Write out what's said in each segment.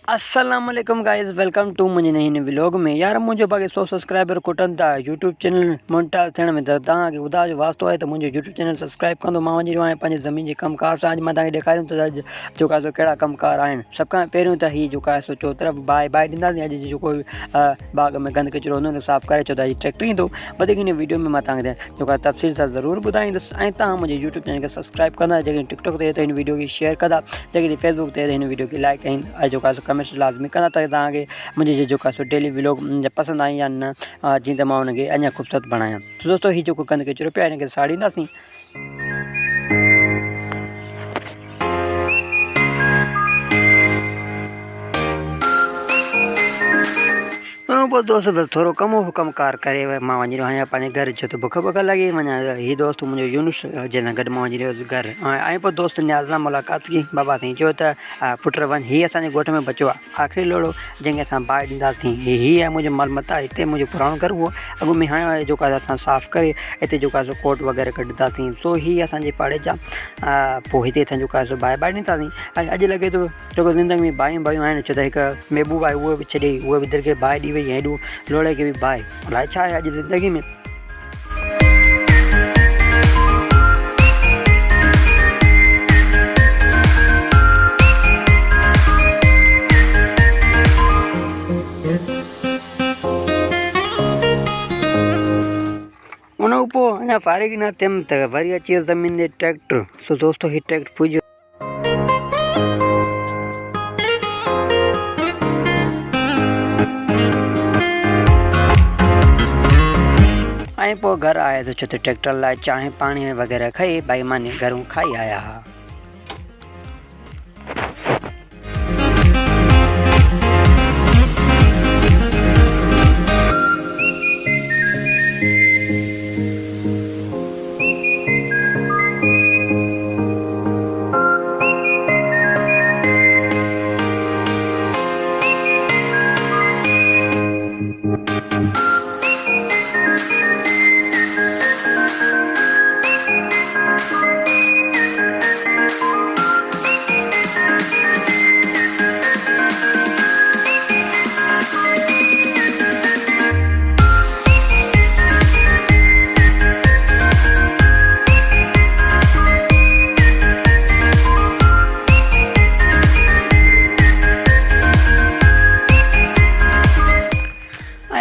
अस्सलाम वालेकुम guys, welcome two मुंहिंजे नई व्लॉग में। यार मुंहिंजो बाक़ी 100 सब्सक्राइबर खुटनि था यूट्यूब चैनल मोनिटाइज थियण में, त तव्हांखे ॿुधाइण जो वास्तो आहे त मुंहिंजो यूट्यूब चैनल सब्सक्राइब कंदो। मां वञी रहियो आहियां पंहिंजे ज़मीन जे कमकार सां। अॼु मां तव्हांखे ॾेखारियूं त अॼु जेको आहे कहिड़ा कमकार आहिनि। सभ खां पहिरियों त हीअ जेको आहे चो तरफ़ बाहि ॾींदासीं। अॼु जेको बाग़ में गंद किचिरो हूंदो साफ़ु करे छो त अॼु ट्रैक्टर ईंदो। वधीक हिन वीडियो में मां तव्हांखे जेको आहे तफ़सील सां ज़रूरु ॿुधाईंदुसि। ऐं तव्हां मुंहिंजे यूट्यूब चैनल खे सब्सक्राइब कंदा, जेकॾहिं टिकटॉक ते त हिन वीडियो खे शेयर कंदा, जेकॾहिं फेसबुक ते त हिन वीडियो खे लाइक ऐं जेको आहे कमेंट लाज़मी कंदा त तव्हांखे मुंहिंजे जेको आहे डेली व्लॉग पसंदि आई या न, जीअं त मां हुनखे अञा ख़ूबसूरत बणायां। तो दोस्तों हीअ जेको गंद किचिरो पिया हिनखे साड़ींदासीं। पोइ दोस्त बस थोरो कमकार करे मां वञी रहियो आहियां पंहिंजे घर। छो त बुख लॻी वञा। हीअ दोस्त मुंहिंजो यूनुस जंहिं सां गॾु मां वञी रहियो घर। ऐं पोइ दोस्त न्याज़ सां मुलाक़ात की। बाबा साईं चयो त पुट वञ, हीअ असांजे ॻोठ में बचियो आहे आख़िरी लोड़ो जंहिंखे असां बाहि ॾींदासीं। हीअ आहे मुंहिंजो मलमत आहे। हिते मुंहिंजो पुराणो घर हुओ, अॻु में हाणे जेको आहे असां साफ़ु करे हिते जेको आहे कोट वग़ैरह कढंदासीं। सो हीअ असांजे पाड़े जा पोइ हिते जेको आहे बाहि ॾींदासीं। ऐं अॼु लॻे थो जेको ज़िंदगी में बाहियूं आहिनि। छो त हिकु महबूबा आहे, उहा बि छॾे, उहा बि दिलि खे बाहि ॾी वई। हेॾो लोड़े खे बि बाहि, अलाए छा आहे अॼु ज़िंदगी में। उन पोइ अञा फारिग न थियमि त वरी अची वियो ज़मीन ते ट्रैक्टर। सो दोस्तो हीउ ट्रैक्टर पुॼो। ऐं पोइ घर आयुसि। छो त ट्रैक्टर लाइ चांहि पाणी वग़ैरह खाई भाई माने घरूं खाई आया हुआ।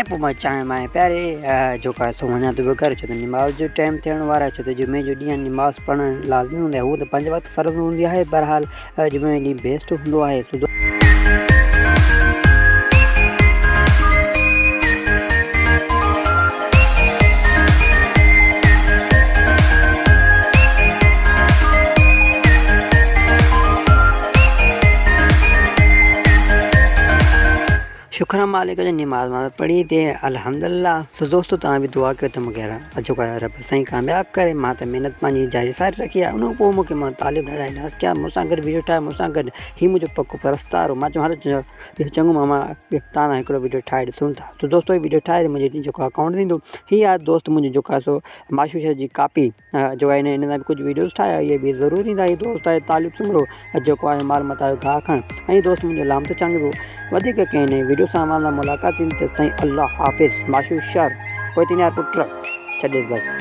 पोइ मां चांहि माए प्यारे जेको आहे वञा थो घर। छो त निमाज़ जो टाइम थियण वारा आहे। छो त जुमे जो ॾींहुं निमाज़ पढ़णु लाज़मी हूंदी आहे। उहो त 5 वक़्त फ़र्ज़ु हूंदी आहे। बहरहाल जुमे ॾींहुं बेस्ट हूंदो आहे। शुक्र मालिक जो नमाज़ पढ़ी थे अल्हम्दुलिल्लाह। सो दोस्तों तव्हां बि दुआ कयो त मूंखे जेको आहे रब साईं कामयाबु करे। मां त महिनत पंहिंजी जारी सारी रखी आहे। उन पोइ मूंखे मां तालिब ॾाढा कया, मूंसां गॾु वीडियो ठाहे, मूंसां गॾु हीउ मुंहिंजो पको परस्तार हो। मां चयो हल चङो मां तव्हां हिकिड़ो वीडियो ठाहे ॾिसूं था। तो दोस्तो हीउ वीडियो ठाहे मुंहिंजे जेको अकाउंट ॾींदो। हीअ आहे दोस्त मुंहिंजो जेको आहे माशूश जी कापी जो आहे हिन सां कुझु वीडियोज़ ठाहिया। इहे बि ज़रूरु ईंदा। हीउ दोस्त आहे तालिब सुमरो जेको आहे माल मता गाह खण। ऐं दोस्त मुंहिंजो लाम तो चांगो वधीक कंहिं न वीडियो सां मुलाक़ात थींदी। त साईं अल्लाह हाफ़िज़। माशूश शहर कोई यार पुट छॾे बसि।